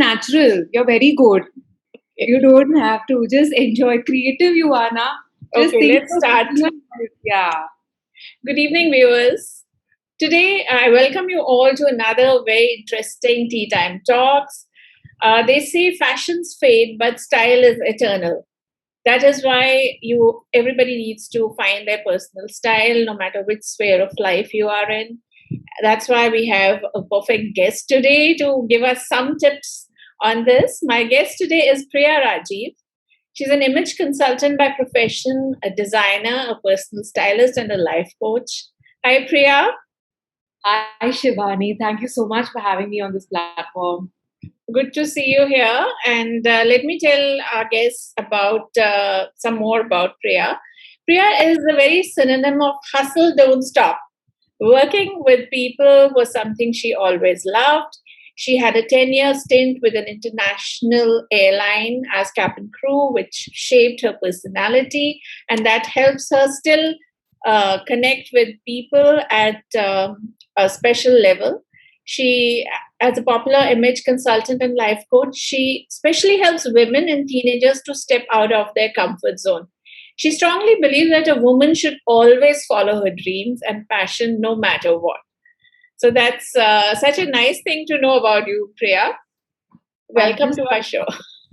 natural. You're very good. You don't have to just enjoy. Creative, you are now. Just Okay, think let's of start. yeah. Good evening, viewers. Today, I welcome you all to another very interesting Tea Time Talks. They say fashions fade, but style is eternal. That is why everybody needs to find their personal style, no matter which sphere of life you are in. That's why we have a perfect guest today to give us some tips on this. My guest today is Priya Rajiv. She's an image consultant by profession, a designer, a personal stylist, and a life coach. Hi, Priya. Hi, Shivani. Thank you so much for having me on this platform. Good to see you here. And let me tell our guests about some more about Priya. Priya is a very synonym of hustle, don't stop. Working with people was something she always loved. She had a 10-year stint with an international airline as cabin crew, which shaped her personality, and that helps her still connect with people at a special level. She, as a popular image consultant and life coach, she especially helps women and teenagers to step out of their comfort zone. She strongly believes that a woman should always follow her dreams and passion no matter what. So that's such a nice thing to know about you, Priya. Thank Welcome you to so our show.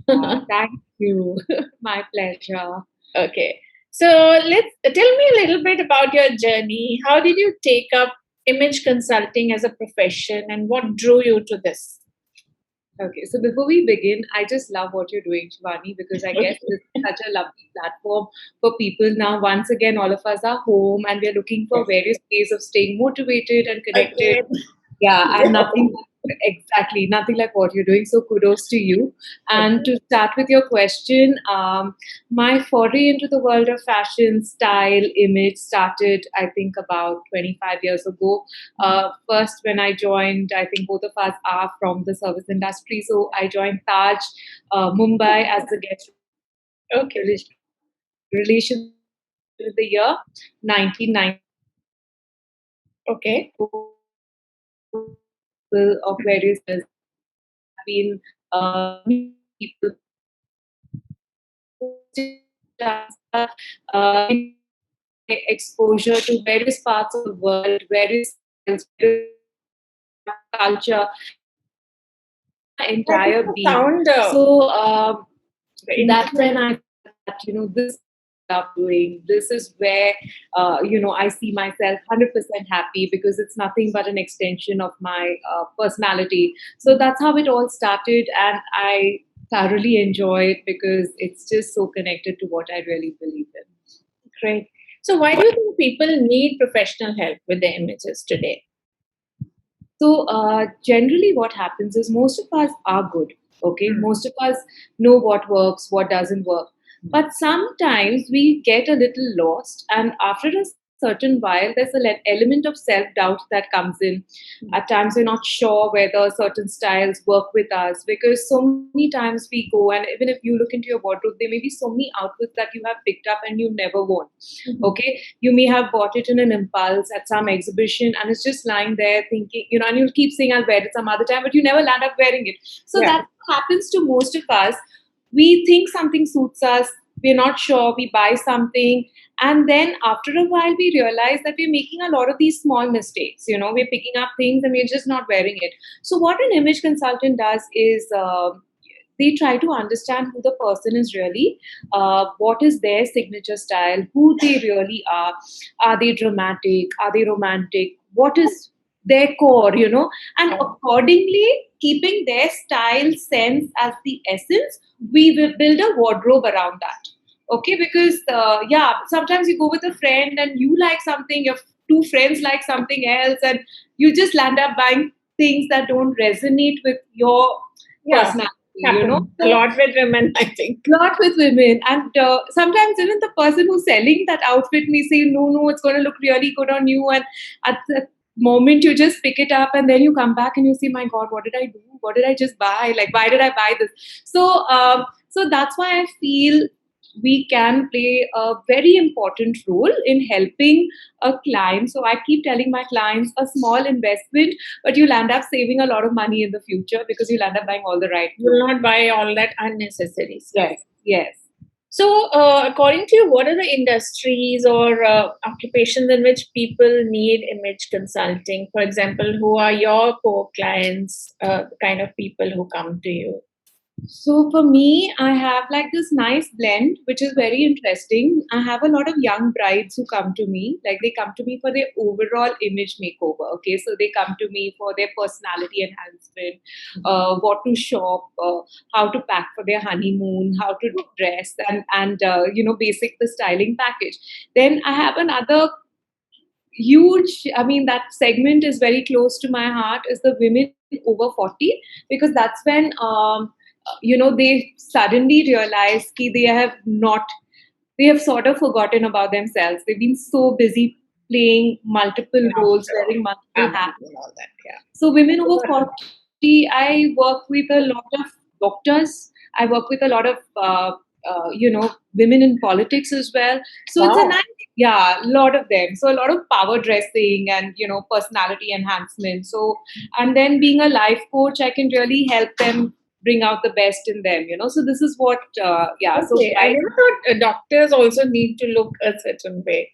much. Thank you. My pleasure. Okay. So let's tell me a little bit about your journey. How did you take up image consulting as a profession and what drew you to this? Okay, so before we begin, I just love what you're doing, Shivani, because I guess Okay. this is such a lovely platform for people. Now, once again, all of us are home and we're looking for Yes. various ways of staying motivated and connected. Again. Yeah, and nothing like what you're doing. So kudos to you. And to start with your question, my foray into the world of fashion, style, image started, I think, about 25 years ago. First, when I joined, I think both of us are from the service industry. So I joined Taj Mumbai as a guest Okay. relation in the year 1990 Okay. of various been people uh, exposure to various parts of the world, various styles, various culture, I think entire the being. sound So that's when increased. I thought that this is what I'm doing. This is where I see myself 100% happy because it's nothing but an extension of my personality. So that's how it all started, and I thoroughly enjoy it because it's just so connected to what I really believe in. Great. So why do you think people need professional help with their images today? So generally, what happens is most of us are good. Okay, most of us know what works, what doesn't work. But sometimes we get a little lost, and after a certain while, there's an element of self doubt that comes in. At times, we're not sure whether certain styles work with us because so many times we go, and even if you look into your wardrobe, there may be so many outfits that you have picked up and you never worn. Okay, you may have bought it in an impulse at some exhibition and it's just lying there thinking, and you'll keep saying I'll wear it some other time, but you never land up wearing it. So Yeah. that happens to most of us. We think something suits us, we're not sure, we buy something, and then after a while we realize that we're making a lot of these small mistakes. We're picking up things and we're just not wearing it. So what an image consultant does is they try to understand who the person is really, what is their signature style, who they really are. Are they dramatic? Are they romantic? What is their core, and accordingly, keeping their style sense as the essence, we will build a wardrobe around that. Okay, because sometimes you go with a friend and you like something, your two friends like something else, and you just land up buying things that don't resonate with your Yeah. personality. Happen a So lot with women, I think. lot with women, and sometimes even the person who's selling that outfit may say, no, it's going to look really good on you, and at the moment you just pick it up and then you come back and you say, my god, what did I do, what did I just buy, like why did I buy this? So that's why I feel we can play a very important role in helping a client. So I keep telling my clients a small investment, but you'll end up saving a lot of money in the future because you'll end up buying all the right You will clothes. not buy all that unnecessary stuff. Yes, yes. So, according to you, what are the industries or occupations in which people need image consulting? For example, who are your core clients, the kind of people who come to you? So for me, I have like this nice blend, which is very interesting. I have a lot of young brides who come to me. Like they come to me for their overall image makeover. Okay, so they come to me for their personality enhancement, what to shop, how to pack for their honeymoon, how to dress, and basic the styling package. Then I have another huge, I mean, that segment is very close to my heart, is the women over 40, because that's when they suddenly realize ki they have sort of forgotten about themselves. They've been so busy playing multiple roles, wearing multiple hats. And all that, yeah. So women over 40, I work with a lot of doctors. I work with a lot of women in politics as well. So it's a Wow. nice, yeah, a lot of them. So a lot of power dressing and personality enhancement. So, and then being a life coach, I can really help them bring out the best in them. So this is what, yeah. So Okay, I never thought doctors also need to look a certain way.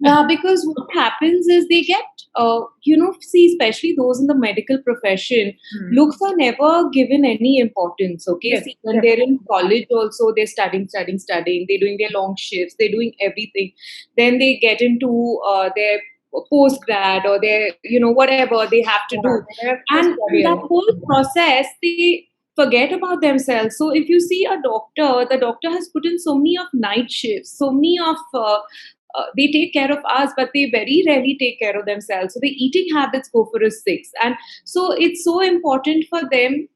yeah, because what happens is they get, see, especially those in the medical profession, looks are never given any importance. Okay, Yes, see, when they're in college, also they're studying, they're doing their long shifts, they're doing everything. Then they get into their post grad or their, whatever they have to do, they have to and in study a that lot. whole process, they forget about themselves. So if you see a doctor, the doctor has put in so many of night shifts, so many of they take care of us, but they very rarely take care of themselves. So the eating habits go for a six. And so it's so important for them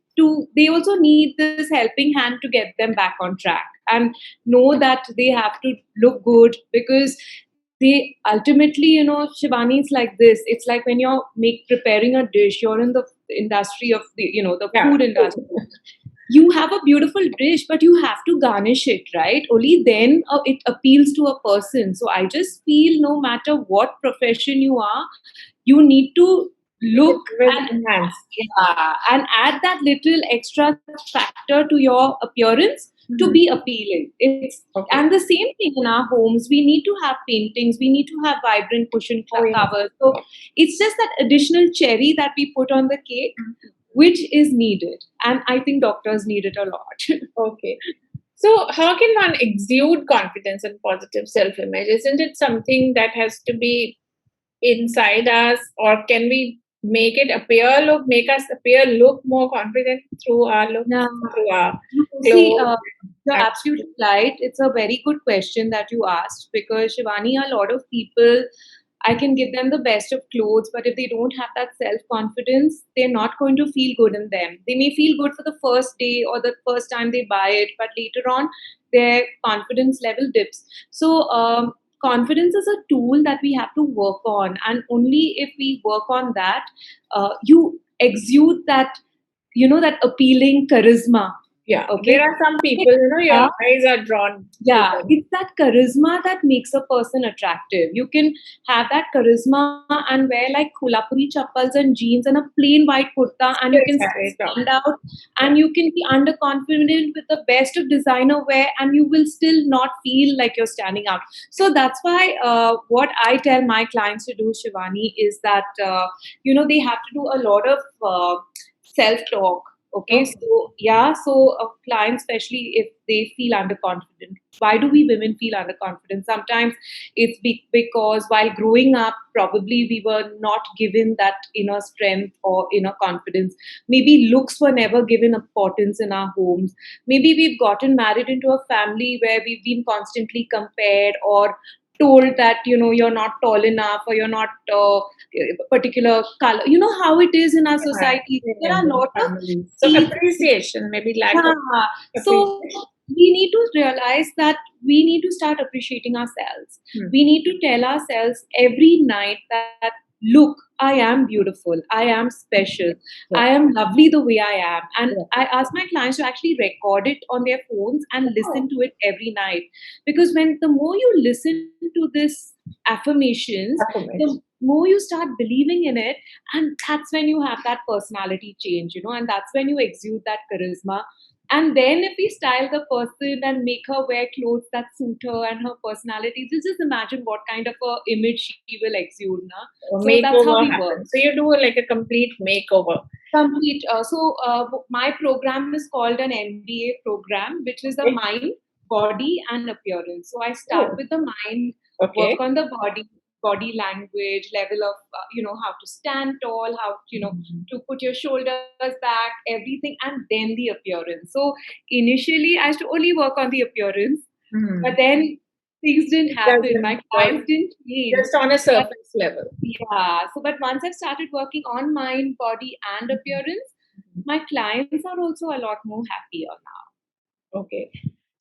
they also need this helping hand to get them back on track and know that they have to look good, because they ultimately, Shivani, it's like this. It's like when you're preparing a dish, you're in the industry of the Yeah. food industry. You have a beautiful dish, but you have to garnish it, right? Only then it appeals to a person. So I just feel no matter what profession you are, you need to It look will and enhance. and add that little extra factor to your appearance to be appealing. It's Okay. and the same thing in our homes. We need to have paintings. We need to have vibrant cushion Oh, yeah. covers. So it's just that additional cherry that we put on the cake, which is needed. And I think doctors need it a lot. Okay. So, how can one exude confidence and positive self image? Isn't it something that has to be inside us, or can we make us appear look more confident through our looks, Yeah. through our See, clothes? you're absolutely right. It's a very good question that you asked, because Shivani, a lot of people, I can give them the best of clothes, but if they don't have that self confidence, they're not going to feel good in them. They may feel good for the first day or the first time they buy it, but later on, their confidence level dips. So, confidence is a tool that we have to work on, and only if we work on that, you exude that, that appealing charisma. Yeah, Okay. there are some people, your Yeah, eyes are drawn to yeah, them. it's that charisma that makes a person attractive. You can have that charisma and wear like Kolhapuri chappals and jeans and a plain white kurta, and you Very can sorry, Tom. stand out, and you can be underconfident with the best of designer wear, and you will still not feel like you're standing out. So that's why what I tell my clients to do, Shivani, is that they have to do a lot of self talk. Okay, Okay. so yeah, so clients, especially if they feel underconfident. Why do we women feel underconfident? Sometimes it's because while growing up, probably we were not given that inner strength or inner confidence. Maybe looks were never given importance in our homes. Maybe we've gotten married into a family where we've been constantly compared or told that you're not tall enough, or you're not particular color. You know how it is in our Yeah, society. in There are a Indian lot of families. So these. appreciation, maybe lack of Yeah. So appreciation. we need to realize that we need to start appreciating ourselves. We need to tell ourselves every night that look, I am beautiful, I am special, Yeah. I am lovely the way I am. And Yeah. I ask my clients to actually record it on their phones and Oh, listen to it every night. Because when the more you listen to this affirmations, the affirmation. more you start believing in it, and that's when you have that personality change, and that's when you exude that charisma. And then if we style the person and make her wear clothes that suit her and her personality, just imagine what kind of a image she will exude, na? A So that's how we makeover work. happens. So you do like a complete makeover. Complete. My program is called an MBA program, which is a Okay. mind, body, and appearance. So I start with Oh, the mind, work okay. on the body language, level of how to stand tall, how to put your shoulders back, everything, and then the appearance. So initially, I used to only work on the appearance, but Hmm. then things didn't It happen. My doesn't work clients didn't change. just on a But surface level. yeah, so but once I've started working on mind, body, and appearance, my clients are also a lot more happier now. Okay.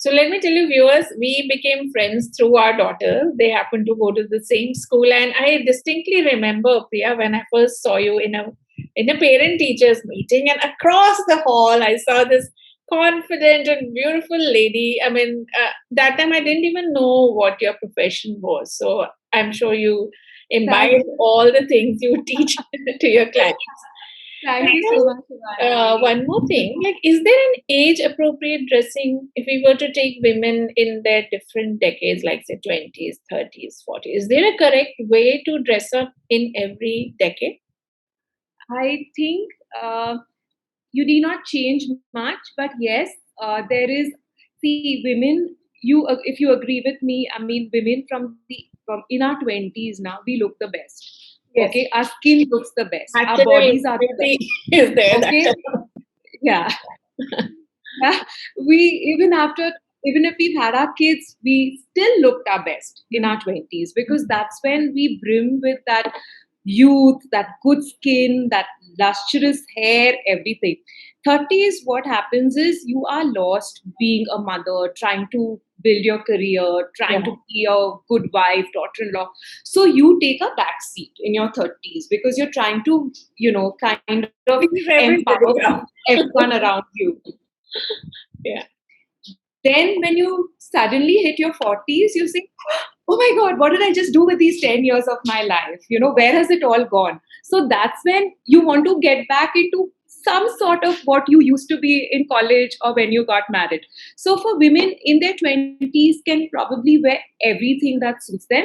So let me tell you, viewers, we became friends through our daughters. They happened to go to the same school, and I distinctly remember, Priya, when I first saw you in a parent teachers meeting, and across the hall, I saw this confident and beautiful lady. I mean, that time I didn't even know what your profession was. So I'm sure you Thank imbibe you. all the things you teach to your clients. Thank you so much, Shivani. One more thing, like, is there an age appropriate dressing if we were to take women in their different decades, like say 20s, 30s, 40s? Is there a correct way to dress up in every decade? I think you need not change much, but yes, there is. See, women. If you agree with me, I mean, women from in our twenties now, we look the best. Yes, Okay, our skin looks the best. Our natural bodies are the beauty best. is there. That Okay, yeah. Yeah, we even if we've had our kids, we still looked our best in our 20s because that's when we brim with that youth, that good skin, that lustrous hair, everything. 30s, what happens is you are lost being a mother, trying to build your career, yeah, trying to be a good wife, daughter-in-law. So you take a back seat in your 30s because you're trying to, kind of please empower everybody. Yeah. everyone around you. Yeah. Then, when you suddenly hit your 40s, you say, oh my God, what did I just do with these 10 years of my life? Where has it all gone? So that's when you want to get back into some sort of what you used to be in college or when you got married. So for women in their 20s can probably wear everything that suits them.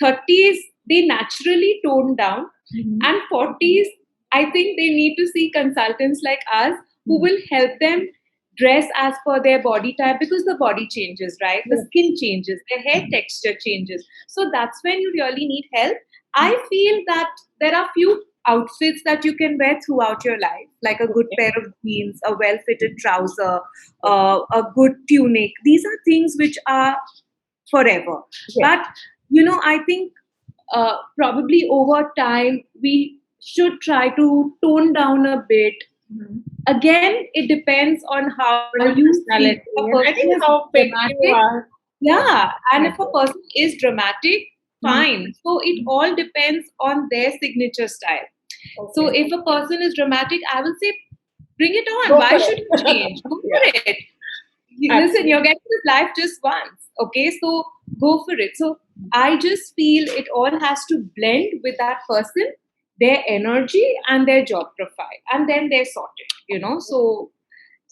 30s, they naturally tone down. Mhm. And 40s, I think they need to see consultants like us who will help them dress as per their body type because the body changes, right? The Yeah. skin changes, their hair texture changes. So that's when you really need help. I feel that there are few outfits that you can wear throughout your life, like a good Okay. pair of jeans, a well fitted trouser, a good tunic. These are things which are forever. Yes. But, I think probably over time, we should try to tone down a bit. Mhm. Again, it depends on how On your you feel. If personality, a and person I is think how fit you dramatic, are yeah, and if a matters. person is dramatic, Mhm. fine. So it all depends on their signature style. So Okay. if a person is dramatic, I will say, bring it on. Go Why for should you it. change? Go Yeah, for it. Listen, you're absolutely. getting this life just once. Okay, so go for it. So I just feel it all has to blend with that person, their energy and their job profile, and then they're sorted. So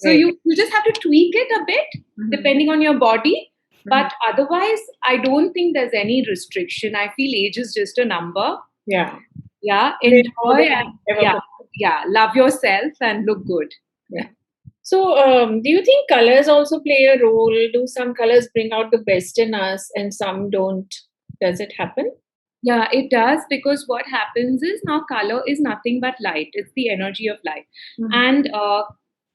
Great. you just have to tweak it a bit Mhm. depending on your body. Mhm. But otherwise, I don't think there's any restriction. I feel age is just a number. Yeah. Yeah, Live more enjoy and than ever yeah, before. yeah, love yourself and look good. Yeah. So, do you think colors also play a role? Do some colors bring out the best in us and some don't? Does it happen? Yeah, it does because what happens is now color is nothing but light. It's the energy of light. Mhm. And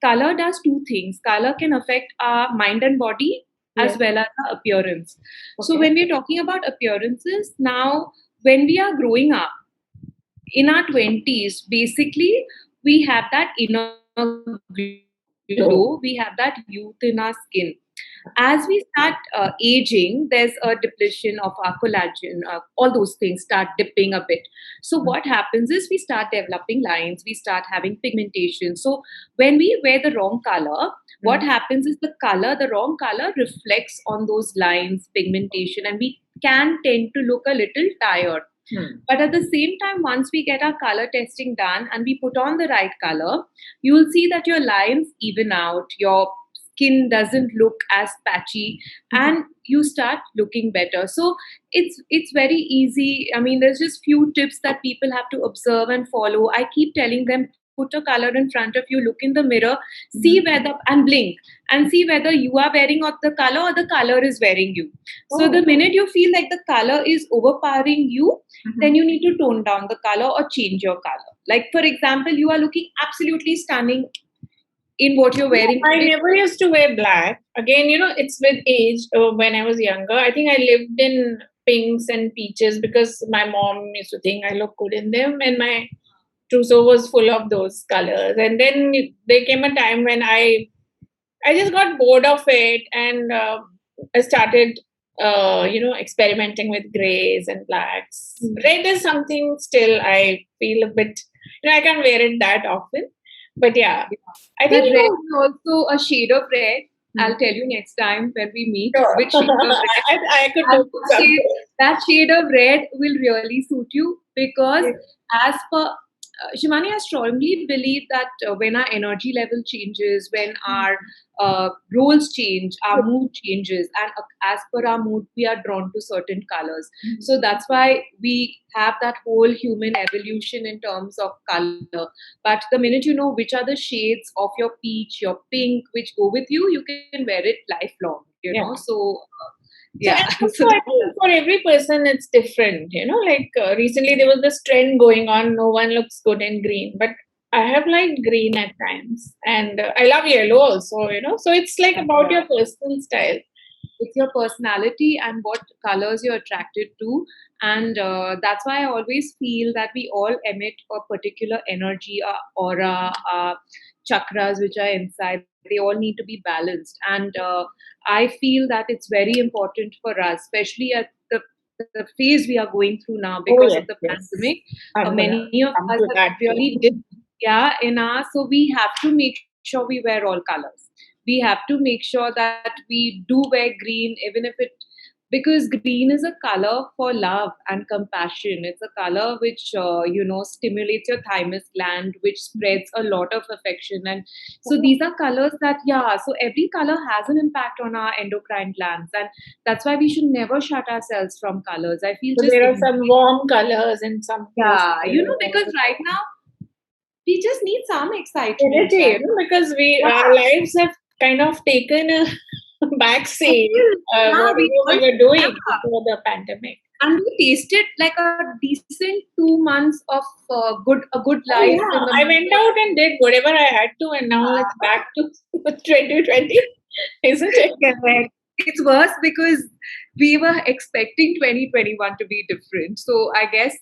color does two things. Color can affect our mind and body as Yes. well as our appearance. So Okay. when we're talking about appearances, now when we are growing up in our 20s, basically we have that inner glow, we have that youth in our skin. As we start aging, there's a depletion of our collagen, all those things start dipping a bit. So what happens is we start developing lines, we start having pigmentation. So when we wear the wrong color, what Mm. happens is the wrong color reflects on those lines, pigmentation, and we can tend to look a little tired. Mm. But at the same time, once we get our color testing done and we put on the right color, you will see that your lines even out, your skin doesn't look as patchy, and you start looking better. So it's very easy. I mean, there's just few tips that people have to observe and follow. I keep telling them, put a color in front of you, look in the mirror, see Mhm. whether, and blink, and see whether you are wearing of the color or the color is wearing you. So Oh. the minute you feel like the color is overpowering you, then Mhm. you need to tone down the color or change your color. Like, for example, you are looking absolutely stunning in what you're No, wearing I today. never used to wear black. Again, it's with age. When I was younger, I think I lived in pinks and peaches because my mom used to think I look good in them, and my trousseau was full of those colors. And then there came a time when I just got bored of it, and I started, experimenting with grays and blacks. Hmm. Red is something still I feel a bit, I can't wear it that often. But yeah, Yeah. I But think, red is also a shade of red. hmm, I'll tell you next time when we meet sure. which shade of red. I could do And it someday. that shade of red will really suit you because, as per Shivani, I strongly believe that when our energy level changes, when our roles change, our mood changes, and as per our mood, we are drawn to certain colors. So that's why we have that whole human evolution in terms of color. But the minute you know which are the shades of your peach, your pink, which go with you, you can wear it lifelong. Yeah. So So, yeah, and so also, I think for every person it's different. Like recently there was this trend going on. No one looks good in green, but I have liked green at times, and I love yellow also. So it's like about yeah, your personal style. it's your personality and what colors you're attracted to, and that's why I always feel that we all emit a particular energy, aura, chakras which are inside. They all need to be balanced, and I feel that it's very important for us, especially at the phase we are going through now because Oh of the yes, yes. pandemic. I'm gonna Many of us come to have that too. really dipped, yeah, in our, so we have to make sure we wear all colors. We have to make sure that we do wear green, even if it, because green is a color for love and compassion. It's a color which stimulates your thymus gland, which spreads a lot of affection. And so these are colors that, yeah, so every color has an impact on our endocrine glands, and that's why we should never shut ourselves from colors. I feel So just there are some embrace, warm colors and some cozy yeah, because colors. right now we just need some excitement, Energy, right? because our Yeah. lives have kind of taken a back I seat. feel, yeah, we Whatever we all, were yeah, doing before the pandemic. and we tasted like a decent 2 months of a good Oh life in yeah, the I middle went of out and did whatever I had to, and now it's back to 2020, isn't it? correct. It's worse because we were expecting 2021 to be different. So I guess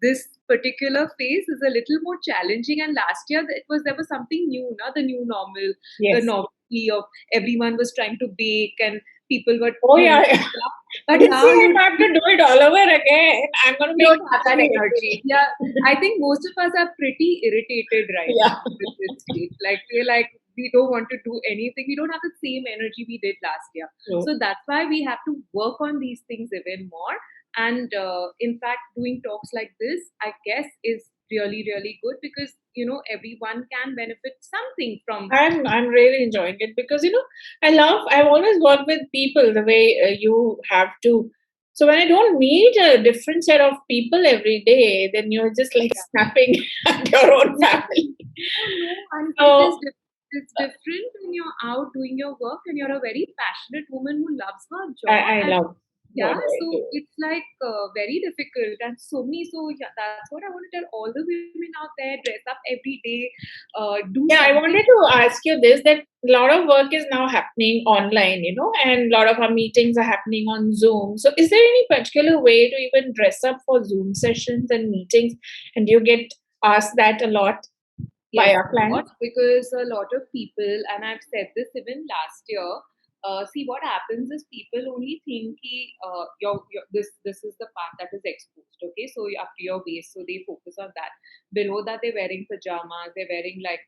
this particular phase is a little more challenging. And last year it was, there was something new, not the new normal, the Yes. novelty of everyone was trying to bake and people were Oh doing yeah, yeah. stuff. But This now year you if I have to do it all over again, I'm gonna we make don't have that pastry energy. Yeah, I think most of us are pretty irritated right yeah. now with this stage. Like we're like we don't want to do anything. We don't have the same energy we did last year. True. So that's why we have to work on these things even more. And in fact, doing talks like this, I guess, is really good because everyone can benefit something from. I'm really enjoying it because I've always worked with people the way you have to. So when I don't meet a different set of people every day, then you're just like Yeah. snapping at your own family. Oh no, and So it's different when you're out doing your work and you're a very passionate woman who loves her job. I And love what yeah, I so do. it's like very difficult and so many. So yeah, that's what I want to tell all the women out there: dress up every day, do Yeah, I something. wanted to ask you this, that a lot of work is now happening online, and a lot of our meetings are happening on Zoom. So, is there any particular way to even dress up for Zoom sessions and meetings? And do you get asked that a lot by Yes, our a lot, clients? because a lot of people, and I've said this even last year, see what happens is people only think ki, this is the part that is exposed. Okay, so up to your waist, so they focus on that. Below that, they're wearing pajamas. They're wearing like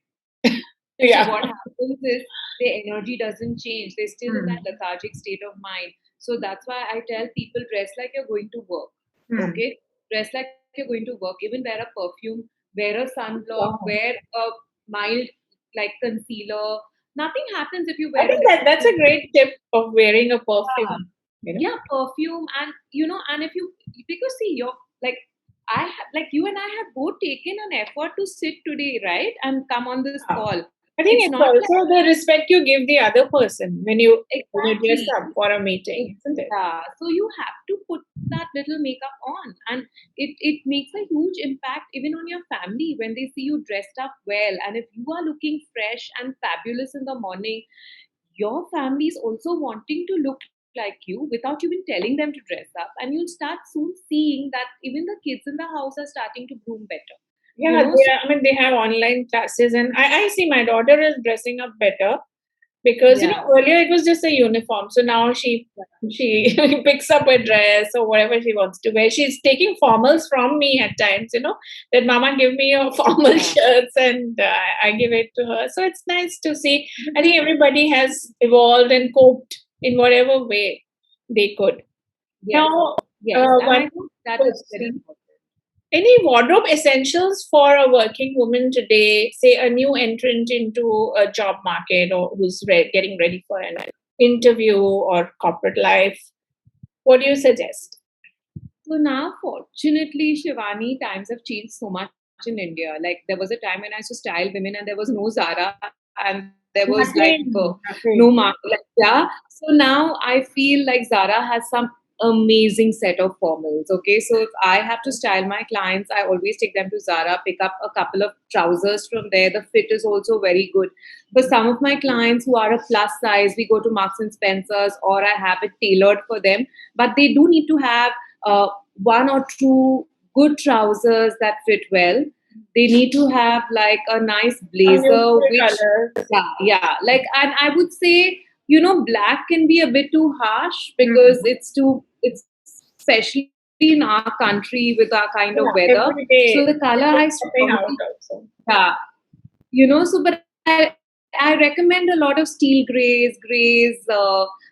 so Yeah. what happens is their energy doesn't change. They're still in that Hmm. lethargic state of mind. So that's why I tell people dress like you're going to work. Hmm. Okay, dress like you're going to work. Even wear a perfume, wear a sunblock, Wow. wear a mild like concealer. Nothing happens if you I wear a think that that's a lipstick. great tip of wearing a Yeah, perfume. You know. yeah, perfume, and and if you because see you're like like you and I have both taken an effort to sit today, right, and come on this Yeah. call. I It's think it's not like also the respect you give the other person when you dress exactly. up for a meeting, isn't it? Yeah. So you have to put that little makeup on, and it makes a huge impact even on your family when they see you dressed up well. And if you are looking fresh and fabulous in the morning, your family is also wanting to look like you without even telling them to dress up. And you'll start soon seeing that even the kids in the house are starting to groom better. Yeah, So I mean, they have online classes, and I see my daughter is dressing up better because yeah, earlier it was just a uniform. So now she picks up a dress or whatever she wants to wear. She's taking formals from me at times. That Mama give me your formal yeah, shirts, and I give it to her. So it's nice to see. I think everybody has evolved and coped in whatever way they could. yes, Now, yes. And one I think that is very question. important. Any wardrobe essentials for a working woman today, say a new entrant into a job market or who's getting ready for an interview or corporate life? What do you suggest? So now, fortunately, Shivani, times have changed so much in India. Like there was a time when I used to style women, and there was no Zara, and there was like Nothing. no market. Nothing. Like, yeah. So now I feel like Zara has some amazing set of formals. Okay, so if I have to style my clients, I always take them to Zara, pick up a couple of trousers from there. The fit is also very good. For some of my clients who are a plus size, we go to Marks and Spencers, or I have it tailored for them. But they do need to have uh, one or two good trousers that fit well. They need to have like a nice A blazer, neutral which, color. yeah, like, and I would say, black can be a bit too harsh because Mm. it's especially in our country with our kind of weather. Yeah, So the every color day. I People strongly, stepping out also. yeah, so but I recommend a lot of steel grays,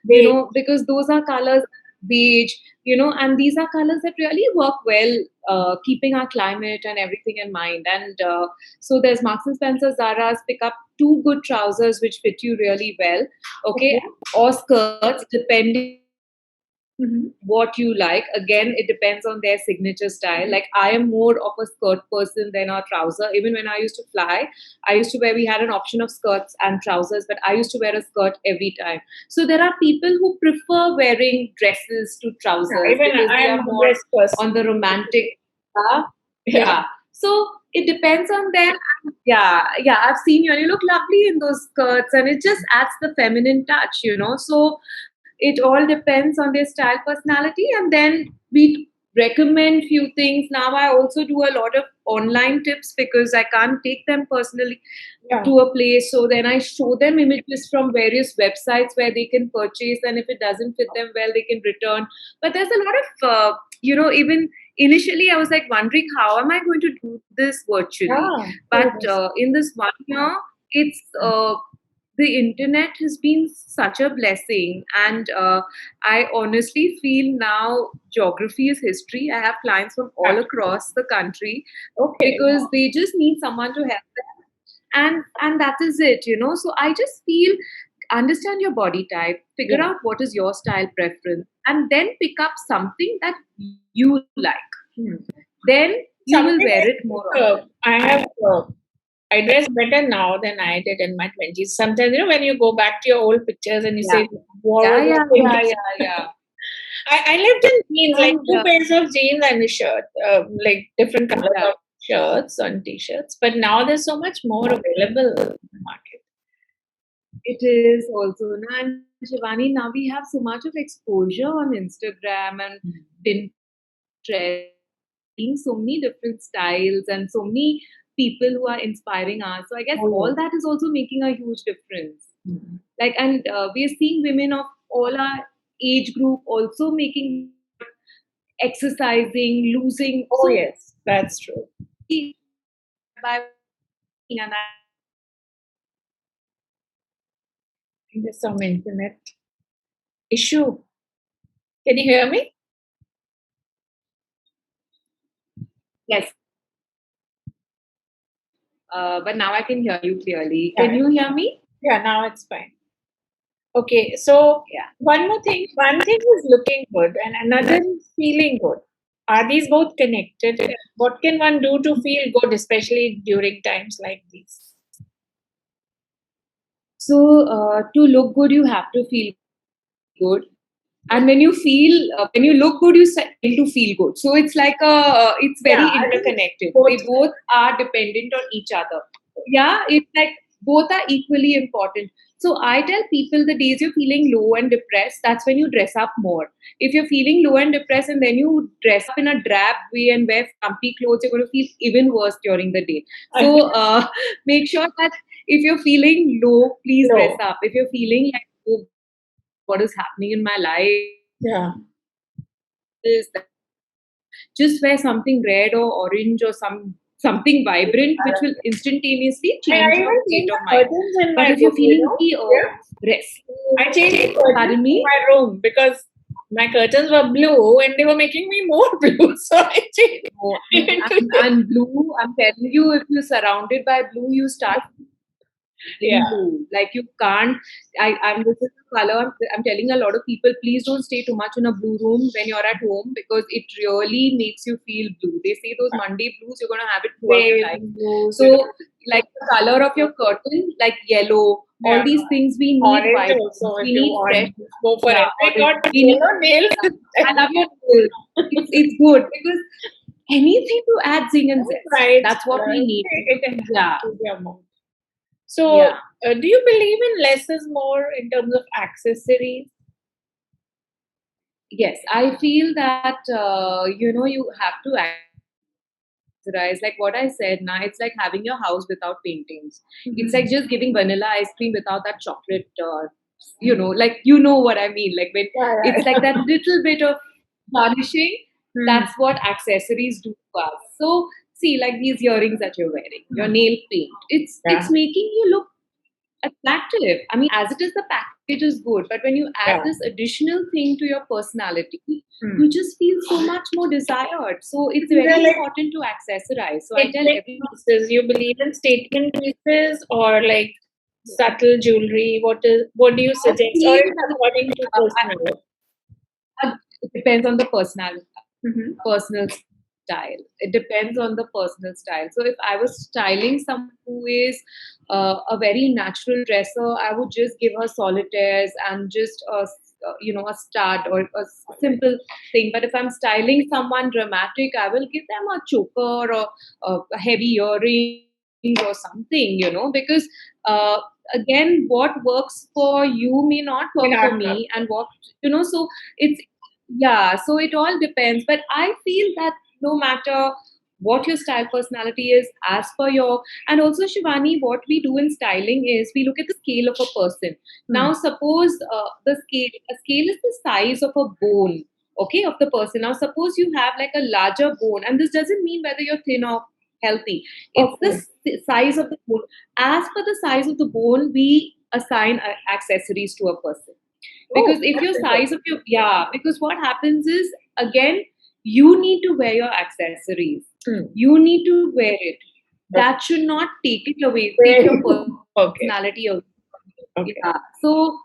They, because those are colors, beige, and these are colors that really work well, keeping our climate and everything in mind. And so there's Marks and Spencer, Zara's, pick up two good trousers which fit you really well, okay, okay. or skirts, depending Mhm. what you like. Again, it depends on their signature style. Like I am more of a skirt person than a trouser. Even when I used to fly, I used to wear, we had an option of skirts and trousers, but I used to wear a skirt every time. So there are people who prefer wearing dresses to Yeah, trousers even because I they am are a more dress person. on the romantic. uh, Yeah. yeah. So it depends on them. Yeah, yeah, I've seen you and you look lovely in those skirts, and it just adds the feminine touch. So it all depends on their style, personality, and then we recommend few things. Now I also do a lot of online tips because I can't take them personally Yeah. to a place. So then I show them images from various websites where they can purchase, and if it doesn't fit them well, they can return. But there's a lot of, even initially I was like wondering, how am I going to do this virtually? Yeah. But Yes. in this 1 year, it's the internet has been such a blessing, and I honestly feel now geography is history. I have clients from all across the country Okay. because they just need someone to help them, and that is it. So I just feel, understand your body type, figure Yeah. out what is your style preference, and then pick up something that you like. Hmm. Then you will wear Something it I more often. think I dress better now than I did in my 20s. Sometimes, when you go back to your old pictures and you Yeah, say, what yeah, was yeah, I yeah, thinking? yeah, yeah. I lived in jeans, like And two pairs of jeans and a shirt, like different colors yeah, of shirts and t-shirts. But now there's so much more available in the market. it is also now. And Shivani, now we have so much of exposure on Instagram and Pinterest. We are seeing so many different styles and so many people people who are inspiring us. So I guess Oh, all that is also making a huge difference. yeah. Like, and we are seeing women of all our age group also making effort, exercising, losing. Oh, So yes, that's true. we by and I think there's some internet issue. Can you hear me? yes, but now I can hear you clearly. Yeah, Can you hear me? yeah, now it's fine. Okay, so Yeah. one more thing. One thing is looking good, and another is feeling good. Are these both connected? What can one do to feel good, especially during times like these? So to look good, you have to feel good. And when you look good, you tend to feel good. So it's like it's Yeah, very I think it's interconnected. both. They both are dependent on each other. Yeah, it's like both are equally important. So I tell people the days you're feeling low and depressed, that's when you dress up more. If you're feeling low and depressed and then you dress up in a drab way and wear frumpy clothes, you're going to feel even worse during the day. So make sure that if you're feeling low, please dress No. up. If you're feeling like, oh, what is happening in my life, Yeah. this, that, just wear something red or orange or something vibrant, which will instantaneously I change your even state changed of the mind. curtains in But my if you're room, you feeling know? the Yeah. rest, I changed the curtains pardon in me. my room because my curtains were blue and they were making me more blue. So I changed Oh, it into and blue, I'm telling you, if you're surrounded by blue, you start yeah. feeling blue. Like you can't. I'm this is the color. I'm telling a lot of people, please don't stay too much in a blue room when you're at home because it really makes you feel blue. They say those Monday blues, you're gonna have it throughout your Beige, life. blues, you So, like the color of your curtain, like yellow, yeah. all these things we need Orange vibrance. also, if We you need fresh. want, go for Yeah, it. My orange. God, the We need. yellow nails is I love your nails. It's good because anything to add zing and zest. bright That's what we color. need. It Yeah, enhances your mood. So, yeah. do you believe in less is more in terms of accessories? Yes, I feel that you have to accessorize. Like what I said, now it's like having your house without paintings. It's like just giving vanilla ice cream without that chocolate. Like you know what I mean. Like when Yeah, it's like yeah. that little bit of garnishing. Hmm. That's what accessories do to us. So see, like these earrings that you're wearing, your nail paint. It's Yeah, making you look attractive. I mean, as it is, the package is good, but when you add yeah. this additional thing to your personality, Hmm. you just feel so much more desired. So it's They're very like important to accessorize. So I tell statement everyone, pieces. You believe in statement pieces or like subtle jewelry? What do you I suggest? Or feel it's that according to personality? it depends on the personality. Mm-hmm. Personal style. It depends on the personal style. So if I was styling someone who is a very natural dresser, I would just give her solitaires and just a stud or a simple thing. But if I'm styling someone dramatic, I will give them a choker or a heavy earring or something, because uh, again, what works for you may not May work for not work. me, and so it's yeah, so it all depends. But I feel that no matter what your style personality is, as per your and also Shivani, what we do in styling is we look at the scale of a person. Hmm. Now, suppose a scale is the size of a bone, okay, of the person. Now, suppose you have like a larger bone, and this doesn't mean whether you're thin or healthy. It's the Okay. size of the bone. As per the size of the bone, we assign accessories to a person Oh, because if that's your size interesting. of your because what happens is again you need to wear your accessories, Hmm. you need to wear it, Okay. that should not take Very your okay. personality away. Okay. Yeah, so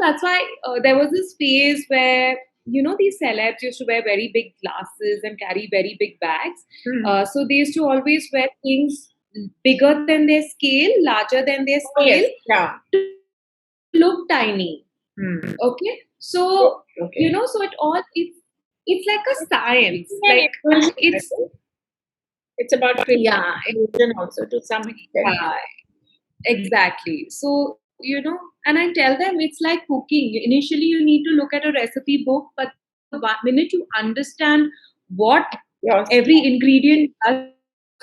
that's why there was this phase where these celebs used to wear very big glasses and carry very big bags. Hmm. So they used to always wear things bigger than their scale, larger than their Oh, yes. scale, Yeah. to look tiny. Hmm. Okay, so Okay. so it's like a science. It's an Like illusion, I it's think. It's about creating yeah, illusion also to some extent. yeah, exactly. So and I tell them it's like cooking. Initially, you need to look at a recipe book, but the minute you understand what Yes. every ingredient does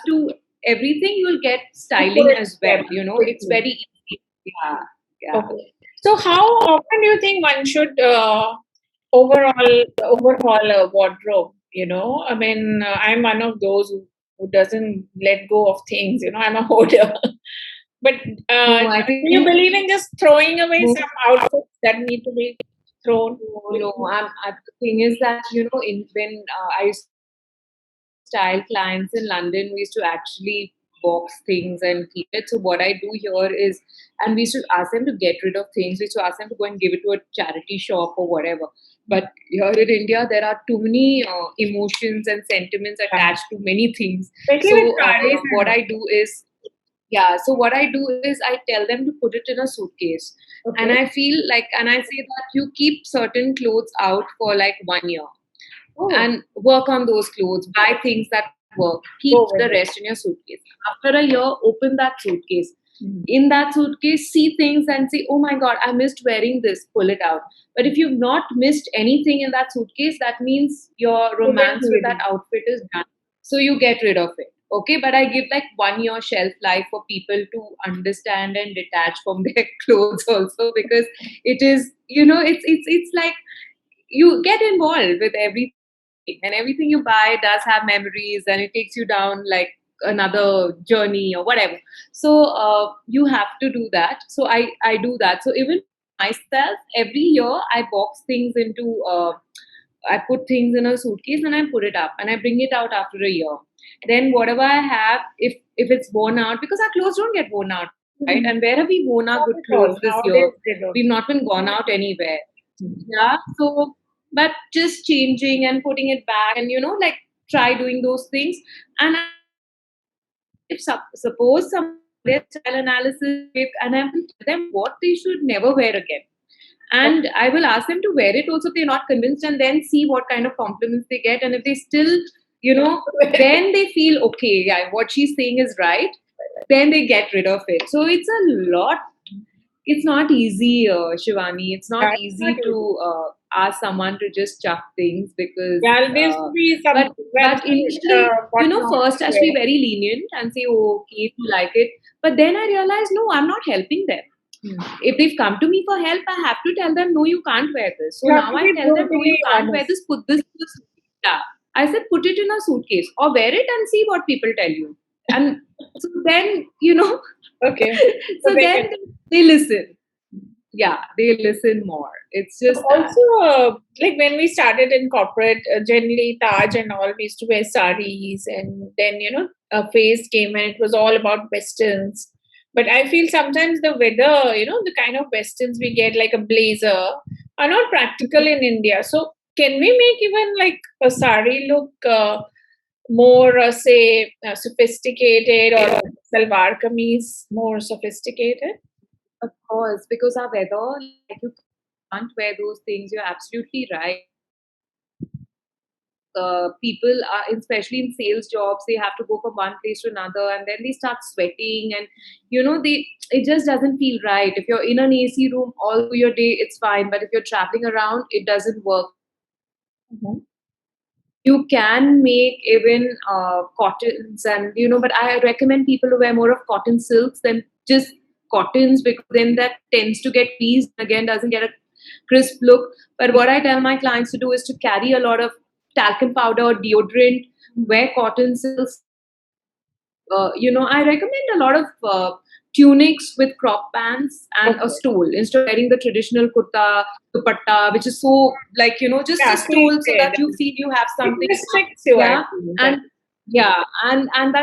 to everything, you'll get You put styling it as well. together It's quickly. very easy. Yeah, yeah. Okay. So how often do you think one should overhaul a wardrobe? I mean, I'm one of those who doesn't let go of things. I'm a hoarder. But No, I do think you believe in just throwing away most some outfits that need to be thrown? no, the thing is that when I used to style clients in London, we used to actually box things and keep it. So what I do here is, and we used to ask them to get rid of things. We used to ask them to go and give it to a charity shop or whatever. But here in India, there are too many emotions and sentiments Yeah. attached to many things. Especially with So sarees what and all. I do is, yeah. So what I do is I tell them to put it in a suitcase, and Okay. I feel like, and I say that you keep certain clothes out for like 1 year Oh, and work on those clothes, buy things that work, keep go the with it. rest in your suitcase. After a year, open that suitcase. Mhm. In that suitcase, see things and say, oh my God, I missed wearing this, pull it out. But if you've not missed anything in that suitcase, that means your You don't romance with need that it. outfit is done. So you get rid of it. Okay, but I give like 1 year shelf life for people to understand and detach from their clothes also, because it is, it's like you get involved with everything, and everything you buy does have memories, and it takes you down like another journey or whatever. So you have to do that. So I do that. So even myself, every year I box things into I put things in a suitcase and I put it up and I bring it out after a year. Then whatever I have, if it's worn out, because our clothes don't get worn out, right? Mhm. And where have we worn our Not good at clothes all. this year? Nowadays they don't. We've not been gone out anywhere. Mhm. Yeah. So, but just changing and putting it back, and like, try doing those things. And if suppose some their style analysis, and I will tell them what they should never wear again. And I will ask them to wear it also if they're not convinced, and then see what kind of compliments they get. And if they still, then they feel okay, yeah, what she's saying is right, then they get rid of it. So it's a lot. It's not easy, Shivani. It's not That's not easy easy. to ask someone to just chuck things, because, Yeah, there used to be some but website, initially, what not first to I used to be wear. very lenient and say, oh, okay, if you like it. But then I realized, no, I'm not helping them. Hmm. If they've come to me for help, I have to tell them, no, you can't wear this. So You have now to I be tell them, no, you brutally can't wear honest. this, put this in a suitcase. Yeah. I said, put it in a suitcase or wear it and see what people tell you. And so then, Okay. So so they then can. they listen. Yeah, they listen more. It's just that. Also, like when we started in corporate, generally Taj and all, we used to wear saris, and then a phase came and it was all about westerns. But I feel sometimes the weather, the kind of westerns we get, like a blazer, are not practical in India. So can we make even like a sari look more, say, sophisticated, or salwar kameez more sophisticated? Of course, because our weather, like, you can't wear those things. You're absolutely right. People are, especially in sales jobs, they have to go from one place to another, and then they start sweating, and they it just doesn't feel right. If you're in an AC room all through your day, it's fine, but if you're traveling around, it doesn't work. Mhm. You can make even cottons, and but I recommend people to wear more of cotton silks than just cottons, because then that tends to get creased, again doesn't get a crisp look. But what I tell my clients to do is to carry a lot of talcum powder or deodorant, wear cotton silks. I recommend a lot of tunics with crop pants and a Okay. stole, instead of wearing the traditional kurta, dupatta, which is so, like, just a Yeah, stole so cliche. that you feel you have It something. restricts you, I Yeah, feel. and yeah, and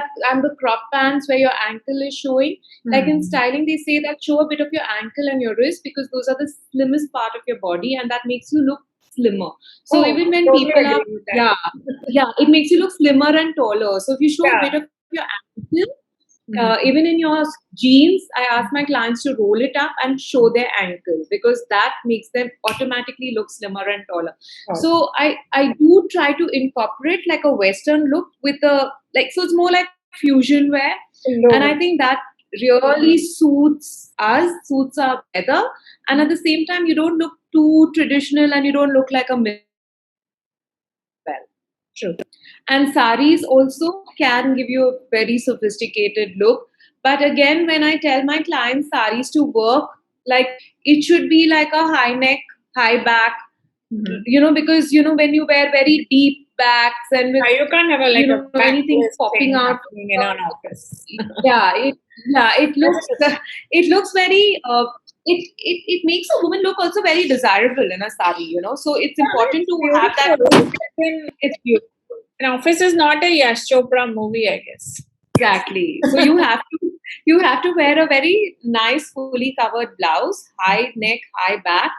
the crop pants where your ankle is showing. Like in Hmm. styling, they say that show a bit of your ankle and your wrist, because those are the slimmest part of your body, and that makes you look slimmer. So Oh, even I when totally people are, agree with that. yeah, yeah, it makes you look slimmer and taller. So if you show a Yeah. bit of your ankle, Mhm. even in your jeans, I ask my clients to roll it up and show their ankle, because that makes them automatically look slimmer and taller. Okay. So I do try to incorporate like a Western look with a, like, so it's more like fusion wear, and I Logo. think that really suits us, suits our weather, and at the same time you don't look too traditional and you don't look like a well. True. And saris also can give you a very sophisticated look. But again, when I tell my clients saris to work, like it should be like a high neck, high back, because when you wear very deep backs and with You can't have a anything backless popping thing out, happening in an office. yeah, it looks That's true. it looks very it makes a woman look also very desirable in a sari, so it's Yeah, important it's to have that beautiful. look. I mean, It's beautiful. an office is not a Yash Chopra movie, I guess. Exactly. So you have to wear a very nice fully covered blouse, high neck, high back,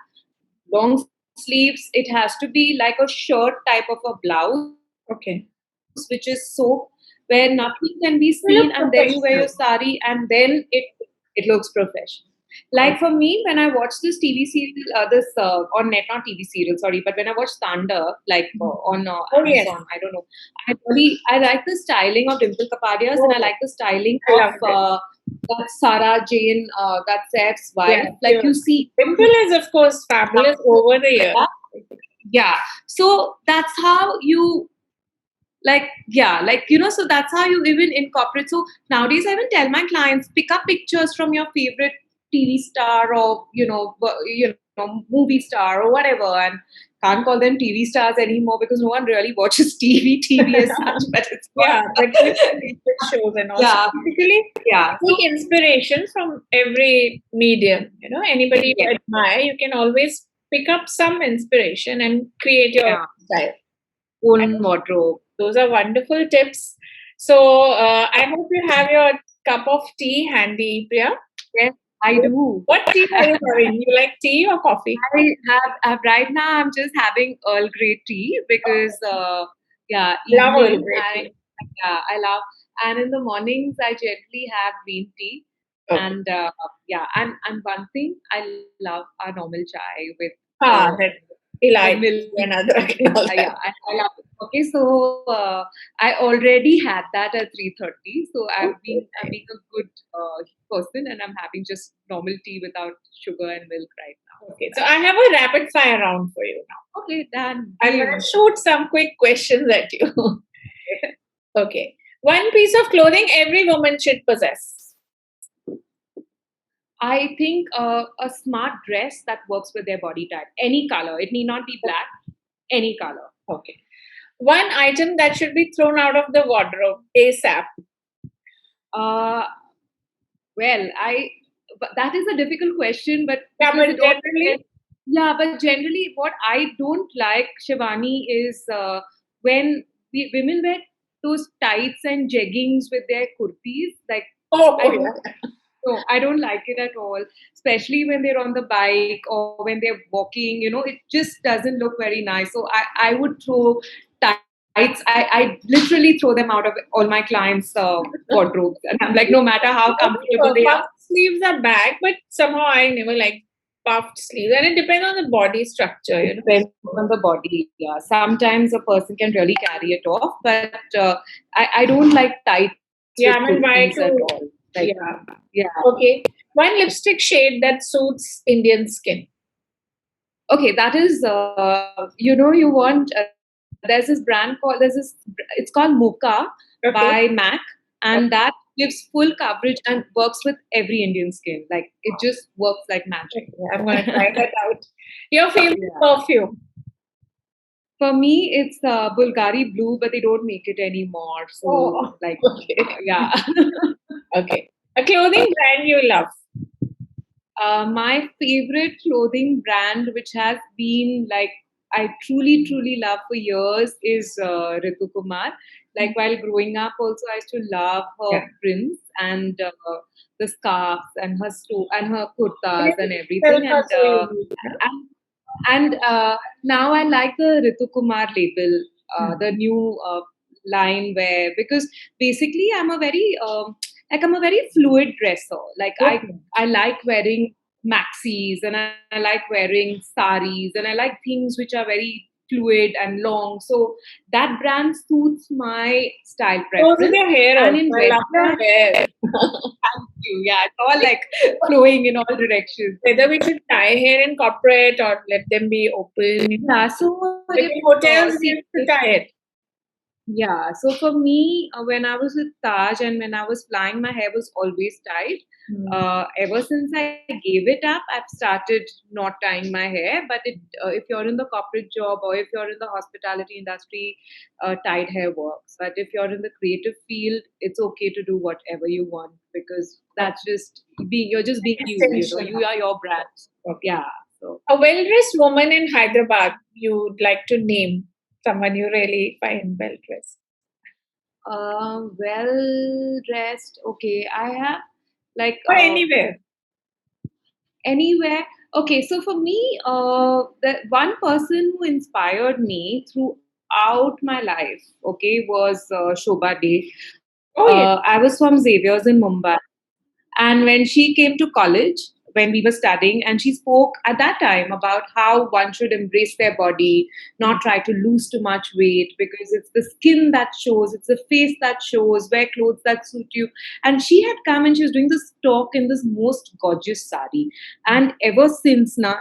long sleeves. It has to be like a shirt type of a blouse, which Okay. is soap, where nothing can be seen, and then you You wear look your sari, professional. and then it looks professional. Like for me, when I watch this TV serial, on net, not TV serial, sorry, but when I watch Thunder, like on Oh, yes. Amazon, I don't know, I like the styling of Dimple Kapadia's, and I Oh, like the styling I of loved it. that Sarah Jane, that Seth's wife. Yes, Like you see, Dimple is, of course, fabulous over the years. yeah. So that's how you so that's how you even incorporate. So nowadays, I even tell my clients, pick up pictures from your favorite TV star or movie star or whatever, and can't call them TV stars anymore because no one really watches TV as such. But it's Yeah, but with shows and also yeah, basically yeah. So take inspiration from every medium. Anybody you yeah, admire, you can always pick up some inspiration and create your yeah. style. Own wardrobe. Those are wonderful tips. So I hope you have your cup of tea handy, Priya. Yes, I do. What tea are you having? You like tea or coffee? I have right now. I'm just having Earl Grey tea because Love Earl evening Grey tea. I love, and in the mornings I generally have green tea, Okay. and and one thing I love our normal chai with That the Eli milk. and Adrak and all Yeah, that. I love it. Okay, so I already had that at 3:30. So Okay. I'm being a good person, and I'm having just normal tea without sugar and milk right now. Okay, so I have a rapid fire round for you now. Okay, done. I'm going to shoot some quick questions at you. Okay. One piece of clothing every woman should possess. I think a smart dress that works with their body type, any color. It need not be black, any color. Okay. One item that should be thrown out of the wardrobe ASAP. Uh, well, but that is a difficult question, but Yeah, because but it all generally, depends. Yeah, but generally, what I don't like, Shivani, is when women wear those tights and jeggings with their kurtis. Like I oh, don't, yeah. no, I don't like it at all. Especially when they're on the bike or when they're walking. It just doesn't look very nice. So I would throw tights. I literally throw them out of all my clients' wardrobes, and I'm like, no matter how comfortable they are. Puffed sleeves are bad, but somehow I never like puffed sleeves. And it depends on the body structure. Depends on the body. Yeah, sometimes a person can really carry it off, but I don't like tights with Yeah, I mean, kurtis why at all. to. Like, Yeah. yeah. Okay. One lipstick shade that suits Indian skin. Okay, that is you want there's this brand it's called Mocha by Okay. MAC, and that gives full coverage and works with every Indian skin. Like it just works like magic. Okay, I'm going to try that out. Your favorite Yeah. perfume. For me, it's Bulgari Blue, but they don't make it anymore. So, Oh, like, okay. yeah. Okay. A clothing brand you love. My favorite clothing brand, which has been like I truly, truly love for years, is Ritu Kumar. Like while growing up, also I used to love her Yeah. prints and the scarves and and her kurtas and Self everything. are so unique. And now I like the Ritu Kumar label, the new line where because basically I'm a very fluid dresser. Like Okay. I like wearing maxis and I like wearing saris and I like things which are very fluid and long. So that brand suits my style Goes with preference. your hair And also. in I love your Western, hair. thank you. Yeah, it's all like flowing in all directions. Whether we should tie hair in corporate or let them be open. Yeah, so Like if in hotels, we see used to tie it. Yeah, so for me, when I was with Taj and when I was flying, my hair was always tied. Ever since I gave it up, I've started not tying my hair. But if you're in the corporate job or if you're in the hospitality industry, tied hair works. But if you're in the creative field, it's okay to do whatever you want because Okay. that's just being you're just being you. You know, Extension. you are your brand. Okay. Yeah. So A well dressed woman in Hyderabad you'd like to name someone you really find well dressed. well dressed. Okay, I have like Or anywhere. anywhere. Okay, so for me, the one person who inspired me throughout my life, okay, was Shobha Dey. Oh, yes. I was from Xavier's in Mumbai. And when she came to college, when we were studying, and she spoke at that time about how one should embrace their body, not try to lose too much weight because it's the skin that shows, it's the face that shows, wear clothes that suit you. And she had come and she was doing this talk in this most gorgeous sari. And ever since now,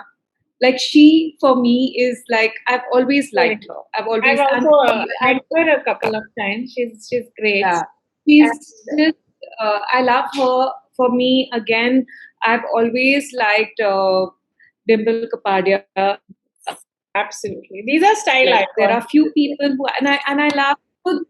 like she for me is like I've always Very liked good. her. I've I've always also and met her a couple of times. She's great. yeah, And she's just, I love her. For me, again, I've always liked Dimple Kapadia. absolutely. These are style Like there are icons. few people who, and I love. So,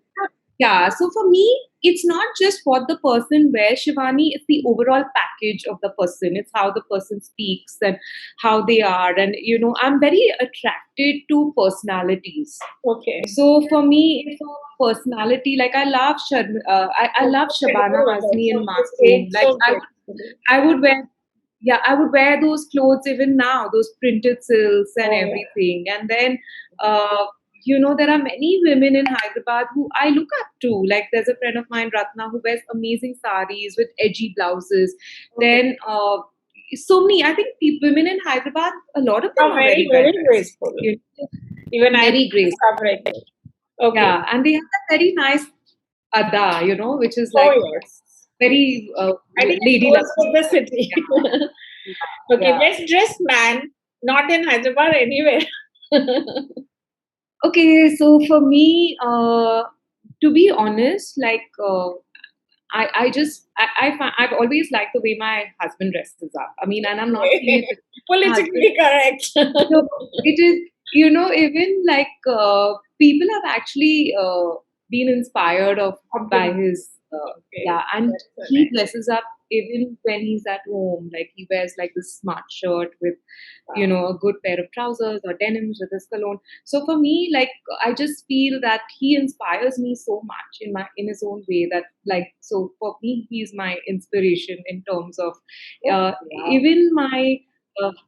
yeah, so for me, it's not just what the person wears, Shivani. It's the overall package of the person. It's how the person speaks and how they are, and I'm very attracted to personalities. Okay. So for me, it's a personality. Like I love Shabana Azmi and She's Masoom. great. Like So gracefully. I would wear, yeah, I would wear those clothes even now, those printed silks and Oh, yeah. everything. And then, uh, there are many women in Hyderabad who I look up to. Like there's a friend of mine, Ratna, who wears amazing saris with edgy blouses. Okay. Then so many. I think women in Hyderabad, a lot of them Are are very, very well very dressed. graceful. You know, Even I'm very graceful. discovering it. Okay. Yeah, and they have that very nice ada, which is Oh, like yes. very I think it lady goes with lovely. the city. Yeah, Okay, yeah. best dressed man, not in Hyderabad, anywhere. Okay, so for me, to be honest, like I've always liked the way my husband dresses up. I mean, and I'm not saying Okay. it because my husband. Politically correct. No, it is, even like people have actually been inspired of by Compliment. his, Okay, yeah, and that's so he nice. dresses up even when he's at home. Like he wears like this smart shirt with, Wow. a good pair of trousers or denims with his cologne. So for me, like I just feel that he inspires me so much in his own way that like so for me he's my inspiration in terms of Oh, uh, wow. even my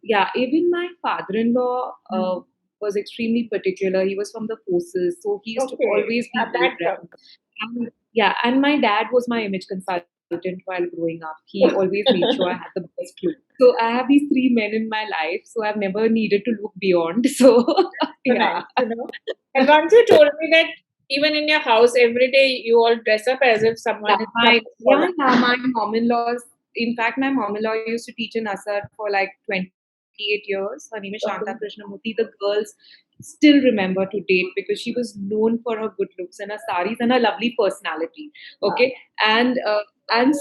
yeah, even my father-in-law Hmm. was extremely particular. He was from the forces, so he used to Okay, always be well that dressed. comes. And yeah, and my dad was my image consultant while growing up. He always made sure I had the best clothes. So I have these three men in my life, so I've never needed to look beyond. So So nice, yeah. And once you told me that even in your house every day you all dress up as if someone is coming for My mom-in-laws. In fact, my mom-in-law used to teach in Assar for like 28 years. Her name is Shanta okay. Krishnamurthy. The girls still remember to date because she was known for her good looks and her saris and her lovely personality. Wow. Okay, and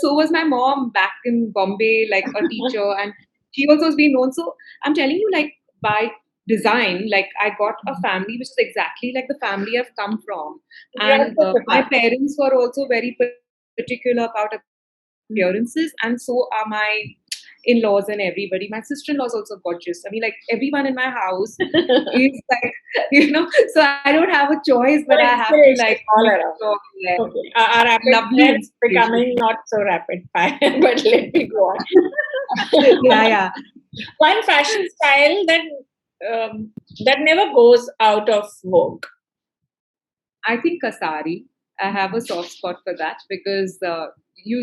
so was my mom back in Bombay, like a teacher, and she also has been known. So I'm telling you, like by design, like I got a family which is exactly like the family I've come from, We and also put my that. parents were also very particular about appearances, and so are my in-laws and everybody. My sister-in-law is also gorgeous. I mean, like everyone in my house is like, so I don't have a choice, but I So have to like inspiration make all sure, around. yeah, Okay. Our rapid lovely fire is inspiration. becoming not so rapid fire, but let me go on. Yeah, yeah. One fashion style that never goes out of vogue. I think Kasari. I have a soft spot for that because you